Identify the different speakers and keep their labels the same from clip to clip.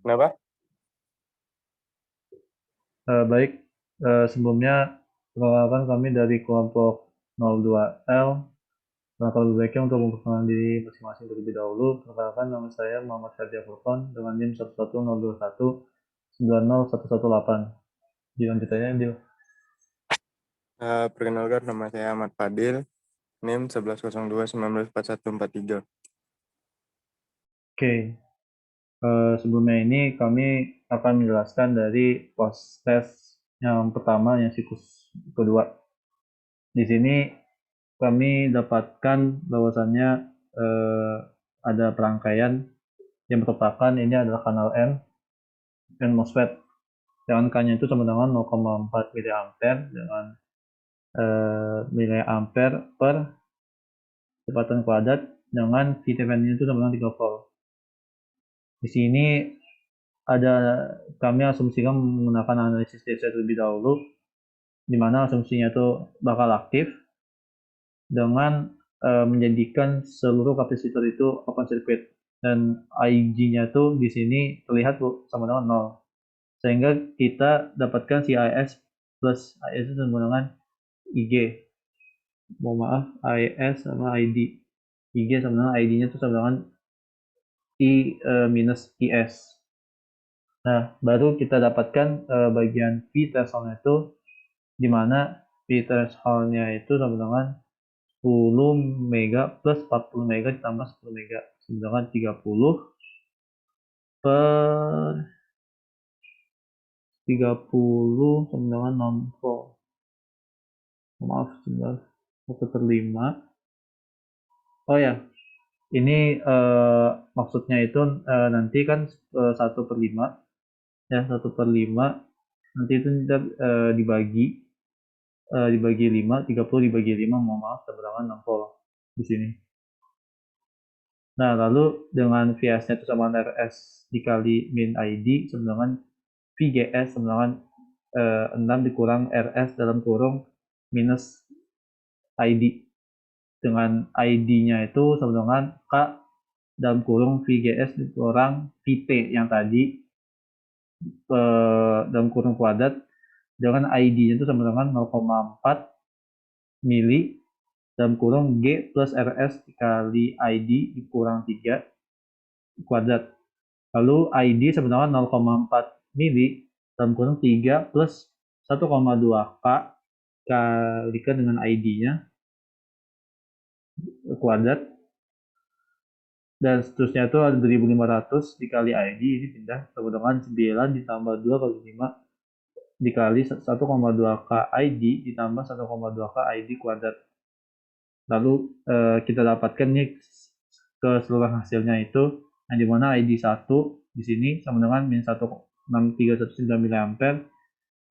Speaker 1: Kenapa?
Speaker 2: Baik, sebelumnya perkenalkan kami dari kelompok 02L. Langkah lebih baiknya untuk memperkenalkan diri masing-masing terlebih dahulu. Perkenalkan, nama saya Muhammad Ferdia Furqon dengan NIM 11021901118. Dilanjut aja, Dil.
Speaker 1: Perkenalkan, nama saya Ahmad Fadil, NIM 1102194143.
Speaker 2: Oke, sebelumnya ini kami akan menjelaskan dari proses yang pertama, yang siklus kedua. Di sini kami dapatkan bahwasannya eh, ada perangkaian yang merupakan ini adalah kanal N dan MOSFET. Dengan K-nya itu sama dengan 0,4 miliampere dengan miliampere per kecepatan kuadrat dengan VTPN itu sama dengan 3 volt. Di sini ada kami asumsikan menggunakan analisis DC terlebih dahulu, di mana asumsinya itu bakal aktif dengan menjadikan seluruh kapasitor itu open circuit dan IG-nya tuh di sini terlihat sama dengan 0. Sehingga kita dapatkan CIS plus IS itu sama dengan IG. Mohon maaf, IS sama ID. IG sama dengan ID-nya itu sama dengan I minus IS. Nah, baru kita dapatkan bagian V threshold itu di mana V threshold-nya itu sama dengan 10 mega plus 40 mega ditambah 10 mega sama dengan 30 per 30 sama dengan 6 volt. Maaf, sebentar. 1 per 5. Oh ya, ini maksudnya itu nanti kan 1 per 5. Ya, 1 per 5. Nanti itu kita dibagi 5, 30 dibagi 5, mohon maaf, sama dengan 6 volt di sini. Nah, lalu dengan VS-nya itu sama dengan RS dikali min ID sama dengan VGS sama dengan 6 dikurang RS dalam kurung minus ID. Dengan ID-nya itu sama dengan K dalam kurung VGS dikurang VT yang tadi dalam kurung kuadrat dengan ID-nya itu sama dengan 0,4 mili dalam kurung G plus RS dikali ID dikurang 3 kuadrat. Lalu ID sama dengan 0,4 mili dalam kurung 3 plus 1,2 K kalikan dengan ID-nya kuadrat dan seterusnya itu ada 1500 dikali ID ini pindah sama dengan 9 ditambah 2 kali 5 dikali 1,2 K ID ditambah 1,2 K ID kuadrat. Lalu kita dapatkan nih keseluruhan hasilnya itu yang dimana ID 1 di sini sama dengan min 1,6319 mA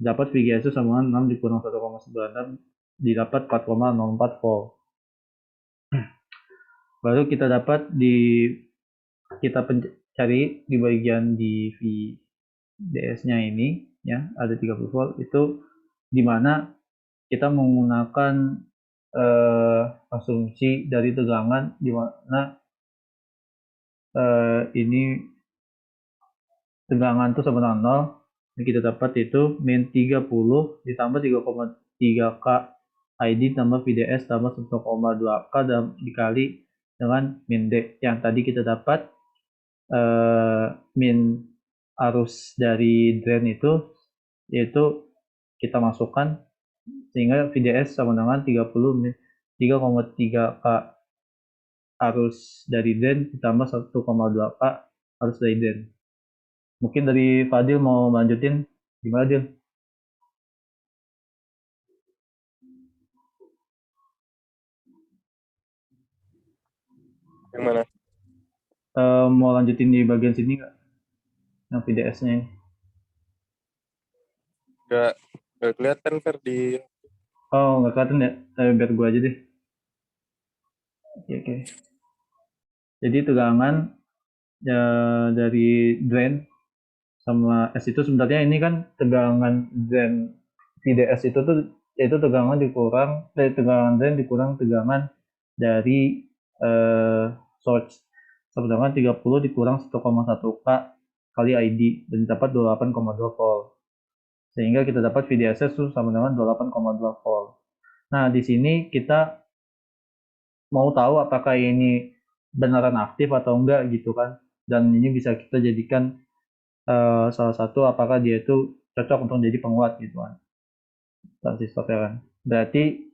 Speaker 2: dapat VGS itu sama dengan 6 dikurang 1,96 didapat 4,04 volt. Baru kita dapat kita cari di bagian di VDS-nya ini ya ada 30 volt itu di mana kita menggunakan asumsi dari tegangan di mana ini tegangan itu sama dengan 0 yang kita dapat itu min 30 ditambah 3,3 K ID tambah VDS tambah 1,2 K dan dikali dengan min D yang tadi kita dapat min arus dari drain itu yaitu kita masukkan sehingga VDS sama dengan 3,3 K arus dari drain ditambah 1,2 K arus dari drain. Mungkin dari Fadil mau lanjutin gimana Dil?
Speaker 1: Yang mana?
Speaker 2: Mau lanjutin di bagian sini nggak? Yang VDS-nya ini.
Speaker 1: Gak, gak kelihatan, Fer, di...
Speaker 2: Oh, nggak kelihatan ya? Biar gue aja deh. Oke, oke. Jadi tegangan ya, dari drain sama S itu sebenarnya ini kan tegangan drain VDS itu tuh yaitu tegangan tegangan drain dikurang tegangan dari source. Sedangkan 30 dikurang 1,1 K kali ID dan dapat 28,2 volt. Sehingga kita dapat VDSS itu sama dengan 28,2 volt. Nah, di sini kita mau tahu apakah ini beneran aktif atau enggak gitu kan. Dan ini bisa kita jadikan salah satu apakah dia itu cocok untuk jadi penguat gitu kan. Transistornya kan. Berarti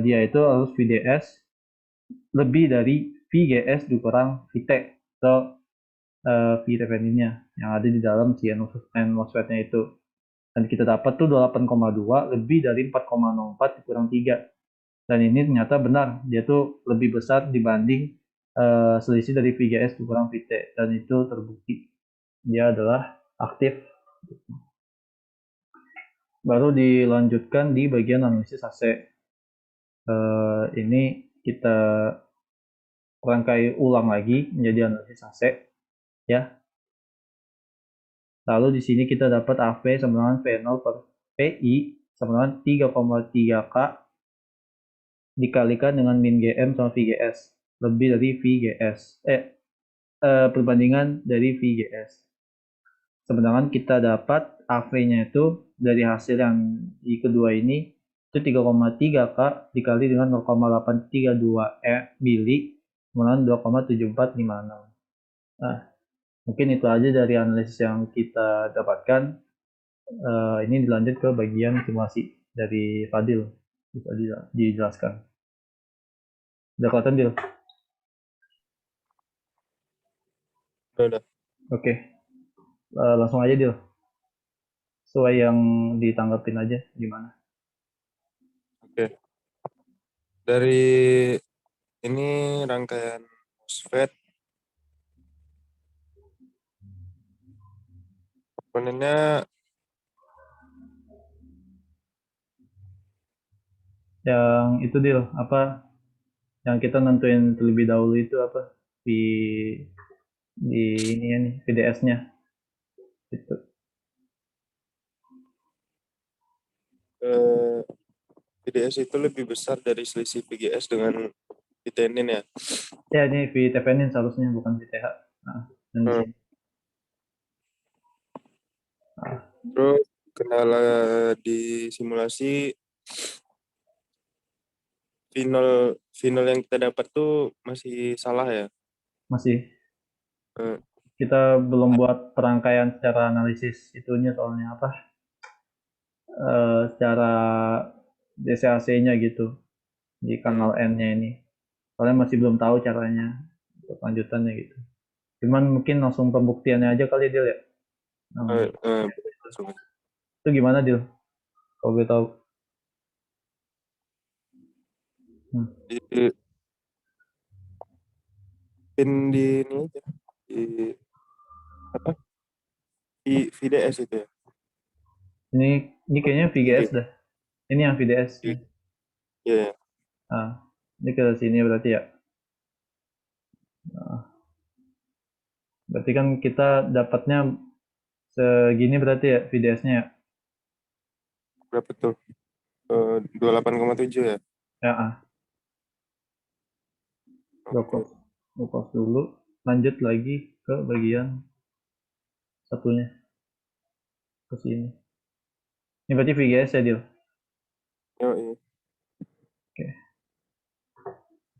Speaker 2: dia itu harus VDS lebih dari VGS dikurang VT atau VTPN-nya yang ada di dalam si MOSFET-nya itu. Dan kita dapat tuh 28,2 lebih dari 4,04 dikurang 3. Dan ini ternyata benar, dia tuh lebih besar dibanding selisih dari VGS dikurang VT. Dan itu terbukti dia adalah aktif. Baru dilanjutkan di bagian analisis AC. Ini kita rangkai ulang lagi menjadi analisis AC, ya. Lalu di sini kita dapat AV sama dengan V0 per PI sama dengan 3,3K dikalikan dengan min GM sama VGS lebih dari VGS. Perbandingan dari VGS. Sedangkan kita dapat AV-nya itu dari hasil yang di kedua ini itu 3,3K dikali dengan 0,832 mili dengan 2,7456. Nah, mungkin itu aja dari analisis yang kita dapatkan. Ini dilanjut ke bagian simulasi dari Fadil. Bisa dijelaskan. Udah kelihatan, Dil?
Speaker 1: Udah.
Speaker 2: Oke. Langsung aja, Dil. Sesuai yang ditanggapin aja gimana.
Speaker 1: Oke. Dari ini rangkaian MOSFET, komponennya
Speaker 2: Yang itu, Dil, apa yang kita nentuin terlebih dahulu itu apa di ini ya nih VDS-nya itu.
Speaker 1: VDS itu lebih besar dari selisih VGS dengan VTNin ya.
Speaker 2: Ya, ini VTPN seharusnya bukan VTH. Nah, dan di
Speaker 1: Hmm.
Speaker 2: sini. Nah,
Speaker 1: Terus kendala di simulasi final yang kita dapat tuh masih salah ya.
Speaker 2: masih
Speaker 1: Eh,
Speaker 2: kita belum buat perangkaian secara analisis itunya soalnya apa? Secara DCAC-nya gitu di kanal N-nya ini. Soalnya masih belum tahu caranya untuk lanjutannya gitu. Cuman mungkin langsung pembuktiannya aja kali Dil ya.
Speaker 1: eh, eh,
Speaker 2: Itu gimana Dil? Kalau gue tahu.
Speaker 1: di pin di ini aja di apa di VDS itu ya.
Speaker 2: Ini kayaknya VGS
Speaker 1: Di,
Speaker 2: dah. Ini yang VDS.
Speaker 1: di, ya,
Speaker 2: Nah, ini ke sini berarti ya. Nah, berarti kan kita dapatnya segini berarti ya VDS-nya ya.
Speaker 1: berapa tuh? 28,7 ya.
Speaker 2: Ya,
Speaker 1: Oke.
Speaker 2: lepas dulu. Lanjut lagi ke bagian satunya ke sini. Ini berarti VGS ya, Dil?
Speaker 1: Iya.
Speaker 2: Oke,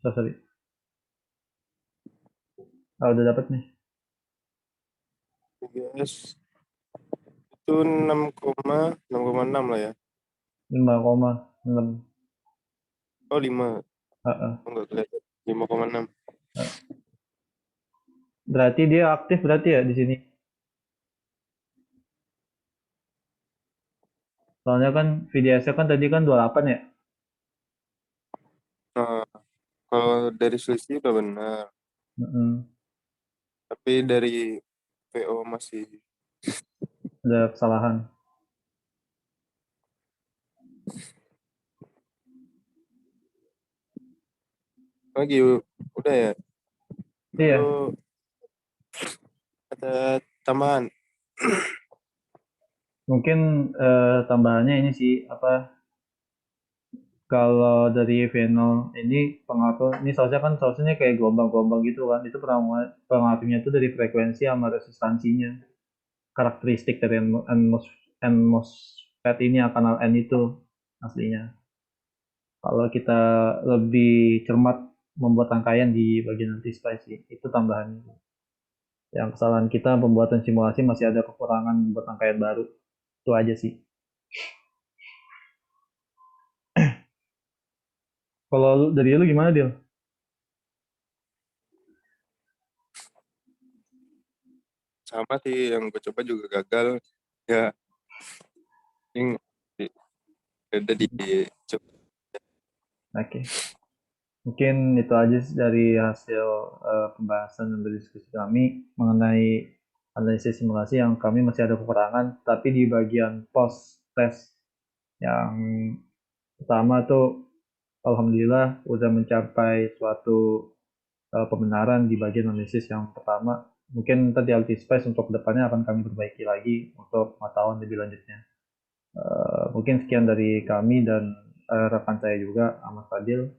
Speaker 2: sorry. Udah dapat nih.
Speaker 1: VGS itu 6,6 lah ya.
Speaker 2: 5,6.
Speaker 1: Oh 5.
Speaker 2: Heeh.
Speaker 1: Oh, enggak kelihatan. 5,6.
Speaker 2: Berarti dia aktif berarti ya di sini. Soalnya kan VDS-nya kan tadi kan 28 ya.
Speaker 1: Nah, kalau dari selisih udah benar.
Speaker 2: Heeh.
Speaker 1: Tapi dari VO masih
Speaker 2: Ada kesalahan.
Speaker 1: lagi udah ya.
Speaker 2: Iya,
Speaker 1: Lalu ada tambahan.
Speaker 2: mungkin tambahannya ini sih apa kalau dari Venol ini pengatur ini seharusnya kayak gelombang-gelombang gitu kan itu pengaturnya itu dari frekuensi sama resistansinya karakteristik dari MOSFET ini akan N itu aslinya. Kalau kita lebih cermat membuat rangkaian di bagian anti spice sih, itu tambahannya. Yang kesalahan kita pembuatan simulasi masih ada kekurangan membuat rangkaian baru. Itu aja sih. Kalau dari lu gimana, Dil?
Speaker 1: Sama sih yang gue coba juga gagal. Ya, ini ada di coba.
Speaker 2: Oke. Mungkin itu aja dari hasil pembahasan dan diskusi kami mengenai analisis simulasi yang kami masih ada kekurangan, tapi di bagian post test yang pertama tuh alhamdulillah udah mencapai suatu pembenaran di bagian analisis yang pertama. Mungkin tadi Altispace untuk kedepannya akan kami perbaiki lagi untuk pengetahuan lebih lanjutnya. Mungkin sekian dari kami dan rekan saya juga, Ahmad Fadil.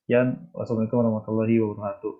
Speaker 2: Sekian, wassalamualaikum warahmatullahi wabarakatuh.